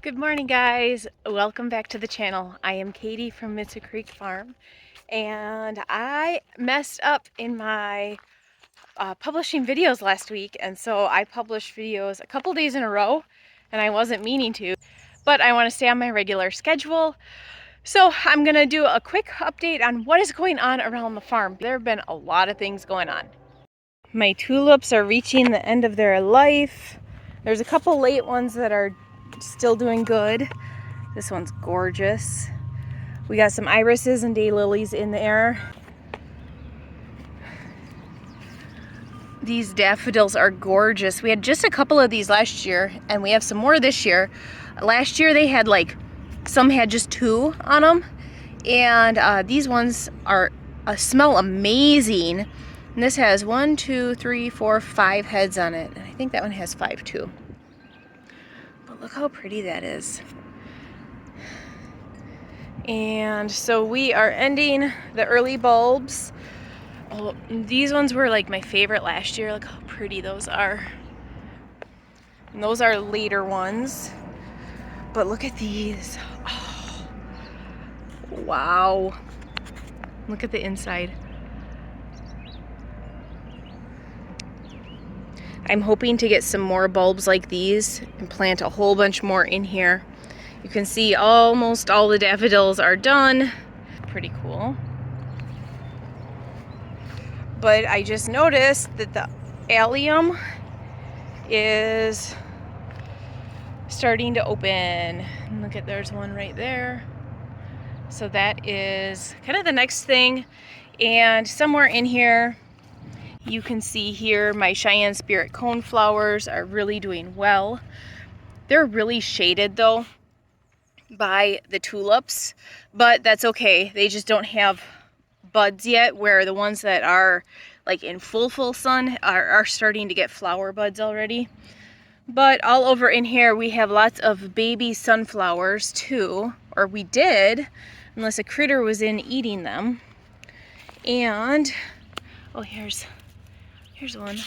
Good morning, guys. Welcome back to the channel. I am Katie from Mitza Creek Farm, and I messed up in my publishing videos last week, and so I published videos a couple days in a row, and I wasn't meaning to, but I want to stay on my regular schedule. So I'm going to do a quick update on what is going on around the farm. There have been a lot of things going on. My tulips are reaching the end of their life. There's a couple late ones that are still doing good. This one's gorgeous. We got some irises and daylilies in there. These daffodils are gorgeous. We had just a couple of these last year, and we have some more this year. Last year they had some had just 2 on them, and these ones smell amazing. And this has 1, 2, 3, 4, 5 heads on it, and I think that one has 5 too. But look how pretty that is. And so we are ending the early bulbs. Oh, these ones were like my favorite last year. Look how pretty those are. And those are later ones. But look at these. Oh, wow. Look at the inside. I'm hoping to get some more bulbs like these and plant a whole bunch more in here. You can see almost all the daffodils are done. Pretty cool. But I just noticed that the allium is starting to open. And look at, there's one right there. So that is kind of the next thing. And somewhere in here, you can see here my Cheyenne Spirit coneflowers are really doing well. They're really shaded though by the tulips, but that's okay. They just don't have buds yet, where the ones that are like in full sun are starting to get flower buds already. But all over in here we have lots of baby sunflowers too, or we did, unless a critter was in eating them. And oh, here's one.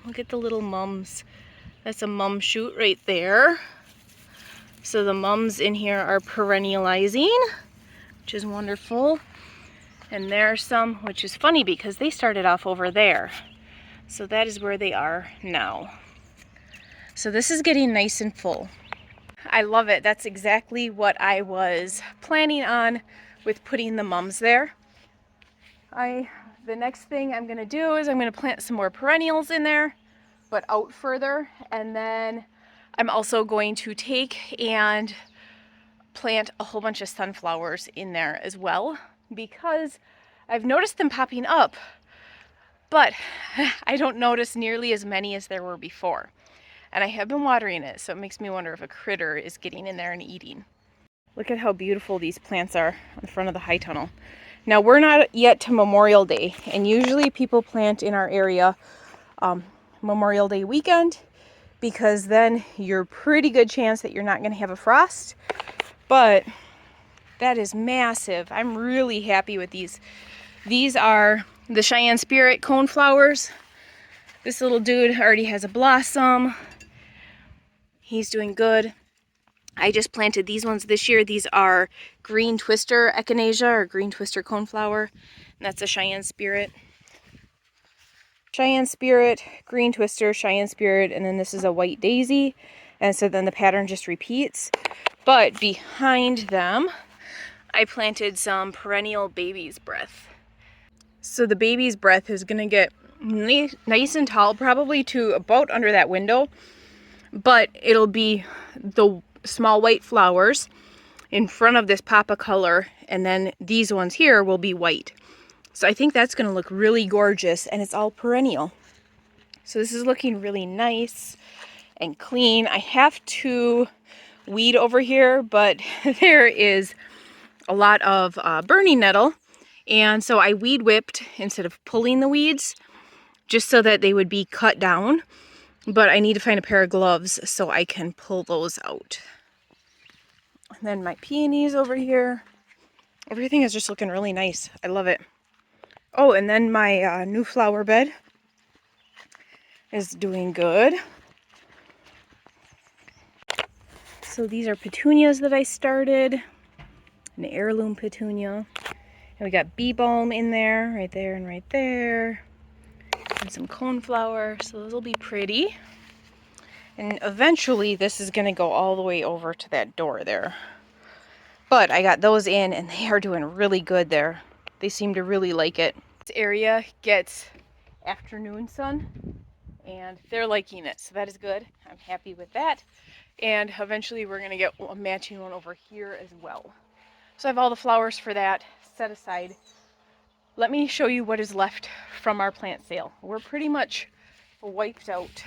Look at the little mums. That's a mum shoot right there. So the mums in here are perennializing, which is wonderful. And there's some, which is funny because they started off over there. So that is where they are now. So this is getting nice and full. I love it. That's exactly what I was planning on with putting the mums there. The next thing I'm gonna do is I'm gonna plant some more perennials in there, but out further. And then I'm also going to take and plant a whole bunch of sunflowers in there as well, because I've noticed them popping up, but I don't notice nearly as many as there were before. And I have been watering it, so it makes me wonder if a critter is getting in there and eating. Look at how beautiful these plants are in front of the high tunnel. Now we're not yet to Memorial Day, and usually people plant in our area Memorial Day weekend, because then you're pretty good chance that you're not going to have a frost. But that is massive. I'm really happy with these. These are the Cheyenne Spirit coneflowers. This little dude already has a blossom. He's doing good. I just planted these ones this year. These are green twister echinacea, or green twister coneflower, and that's a Cheyenne Spirit. Cheyenne Spirit, green twister, Cheyenne Spirit, and then this is a white daisy. And so then the pattern just repeats. But behind them, I planted some perennial baby's breath. So the baby's breath is gonna get nice and tall, probably to about under that window, but it'll be the small white flowers in front of this pop of color, and then these ones here will be white. So I think that's gonna look really gorgeous, and it's all perennial. So this is looking really nice and clean. I have to weed over here, but there is a lot of burning nettle, and so I weed whipped instead of pulling the weeds, just so that they would be cut down. But I need to find a pair of gloves so I can pull those out. And then my peonies over here. Everything is just looking really nice. I love it. Oh, and then my new flower bed is doing good. So these are petunias that I started, an heirloom petunia. And we got bee balm in there, right there and right there. And some coneflower, so those will be pretty. And eventually this is gonna go all the way over to that door there. But I got those in and they are doing really good there. They seem to really like it. This area gets afternoon sun and they're liking it, so that is good. I'm happy with that. And eventually we're gonna get a matching one over here as well. So I have all the flowers for that set aside. Let me show you what is left from our plant sale. We're pretty much wiped out.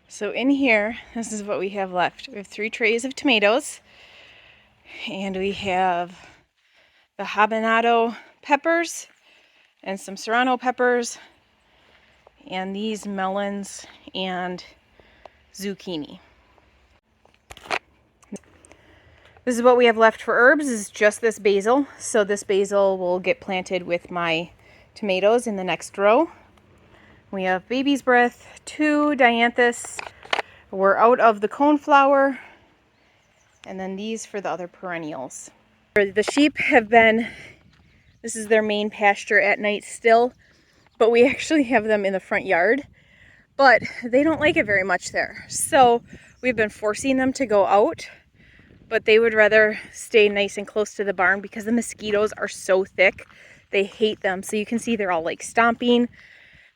So in here, this is what we have left. We have 3 trays of tomatoes, and we have the habanero peppers and some serrano peppers, and these melons and zucchini. This is what we have left for herbs, is just this basil. So this basil will get planted with my tomatoes in the next row. We have baby's breath, 2 dianthus. We're out of the coneflower, and then these for the other perennials. The sheep have been, this is their main pasture at night still, but we actually have them in the front yard, but they don't like it very much there. So we've been forcing them to go out, but they would rather stay nice and close to the barn because the mosquitoes are so thick. They hate them. So you can see they're all like stomping.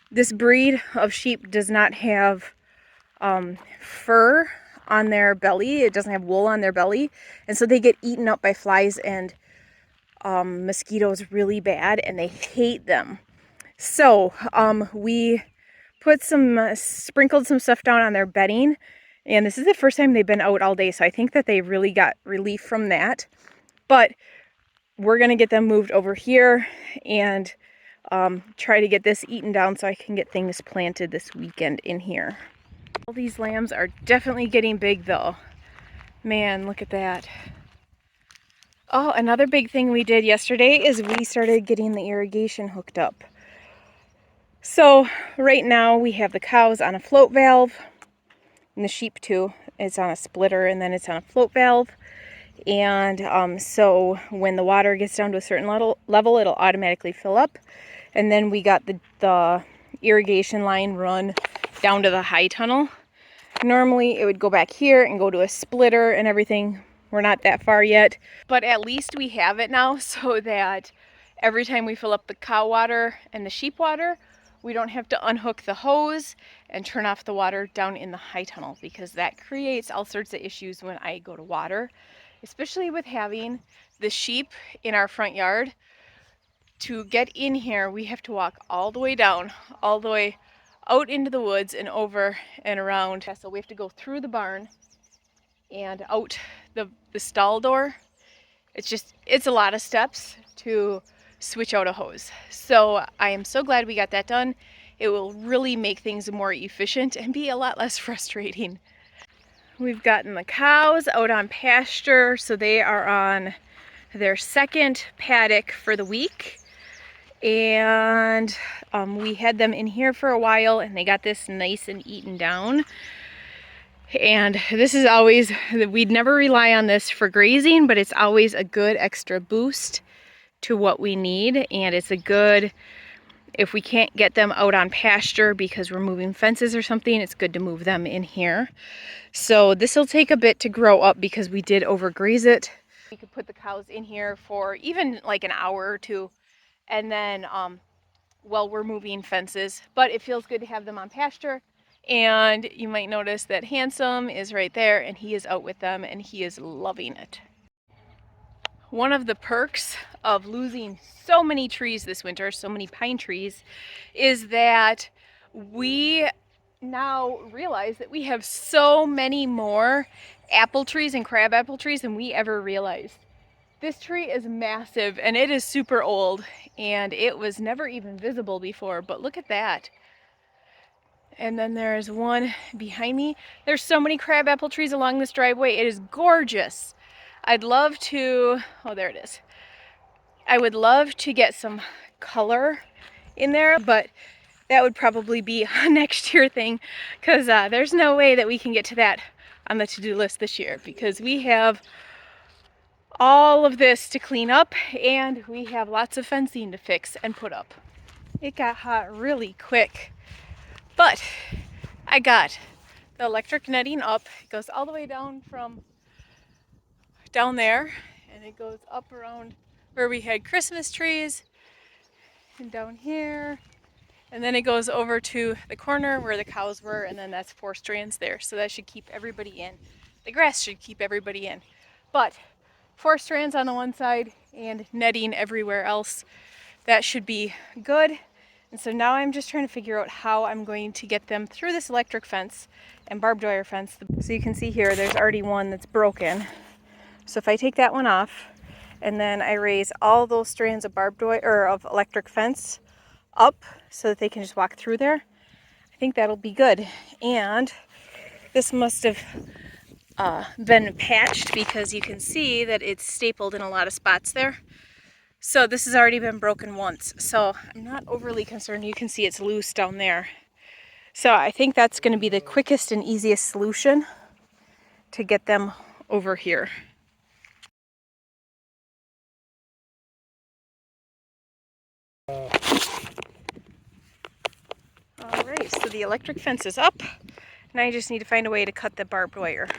This breed of sheep does not have fur on their belly. It doesn't have wool on their belly. And so they get eaten up by flies and mosquitoes really bad, and they hate them. So we put sprinkled some stuff down on their bedding, and this is the first time they've been out all day, so I think that they really got relief from that. But we're gonna get them moved over here and try to get this eaten down so I can get things planted this weekend in here. All these lambs are definitely getting big though. Man, look at that. Oh, another big thing we did yesterday is we started getting the irrigation hooked up. So right now we have the cows on a float valve, and the sheep too. It's on a splitter, and then it's on a float valve. And so when the water gets down to a certain level, it'll automatically fill up. And then we got the irrigation line run down to the high tunnel. Normally it would go back here and go to a splitter and everything. We're not that far yet, but at least we have it now so that every time we fill up the cow water and the sheep water, we don't have to unhook the hose and turn off the water down in the high tunnel, because that creates all sorts of issues when I go to water, especially with having the sheep in our front yard. To get in here, we have to walk all the way down, all the way out into the woods and over and around. So we have to go through the barn and out the stall door. It's a lot of steps to switch out a hose. So I am so glad we got that done. It will really make things more efficient and be a lot less frustrating. We've gotten the cows out on pasture, so they are on their second paddock for the week. And we had them in here for a while, and they got this nice and eaten down. And this is always, we'd never rely on this for grazing, but it's always a good extra boost to what we need. And it's a good, if we can't get them out on pasture because we're moving fences or something, it's good to move them in here. So this will take a bit to grow up because we did overgraze it. We could put the cows in here for even like an hour or two, and then while we're moving fences, but it feels good to have them on pasture. And you might notice that Handsome is right there, and he is out with them and he is loving it. One of the perks of losing so many trees this winter, so many pine trees, is that we now realize that we have so many more apple trees and crab apple trees than we ever realized. This tree is massive and it is super old, and it was never even visible before, but look at that. And then there's one behind me. There's so many crab apple trees along this driveway. It is gorgeous. I'd love to, oh, there it is. I would love to get some color in there, but that would probably be a next year thing, because there's no way that we can get to that on the to-do list this year, because we have all of this to clean up and we have lots of fencing to fix and put up. It got hot really quick, but I got the electric netting up. It goes all the way down from down there, and it goes up around where we had Christmas trees and down here, and then it goes over to the corner where the cows were, and then that's 4 strands there, so that should keep everybody in. The grass should keep everybody in, but 4 strands on the one side and netting everywhere else, that should be good. And so now I'm just trying to figure out how I'm going to get them through this electric fence and barbed wire fence. So you can see here there's already one that's broken. So if I take that one off and then I raise all those strands of barbed wire or of electric fence up so that they can just walk through there, I think that'll be good. And this must have been patched, because you can see that it's stapled in a lot of spots there. So this has already been broken once, so I'm not overly concerned. You can see it's loose down there. So I think that's going to be the quickest and easiest solution to get them over here. Alright, so the electric fence is up, and I just need to find a way to cut the barbed wire.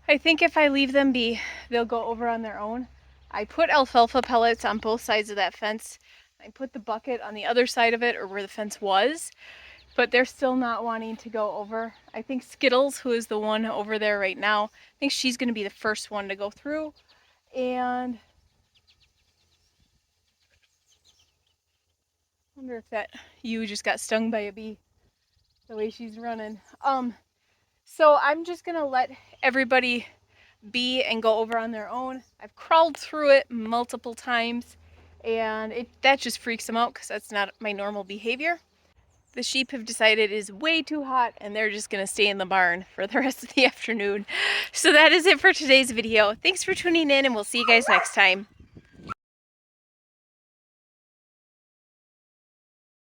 I think if I leave them be, they'll go over on their own. I put alfalfa pellets on both sides of that fence. I put the bucket on the other side of it, or where the fence was, but they're still not wanting to go over. I think Skittles, who is the one over there right now, I think she's going to be the first one to go through. And I wonder if that ewe just got stung by a bee, the way she's running. So I'm just going to let everybody be and go over on their own. I've crawled through it multiple times, and that just freaks them out, because that's not my normal behavior. The sheep have decided it is way too hot, and they're just going to stay in the barn for the rest of the afternoon. So that is it for today's video. Thanks for tuning in, and we'll see you guys next time.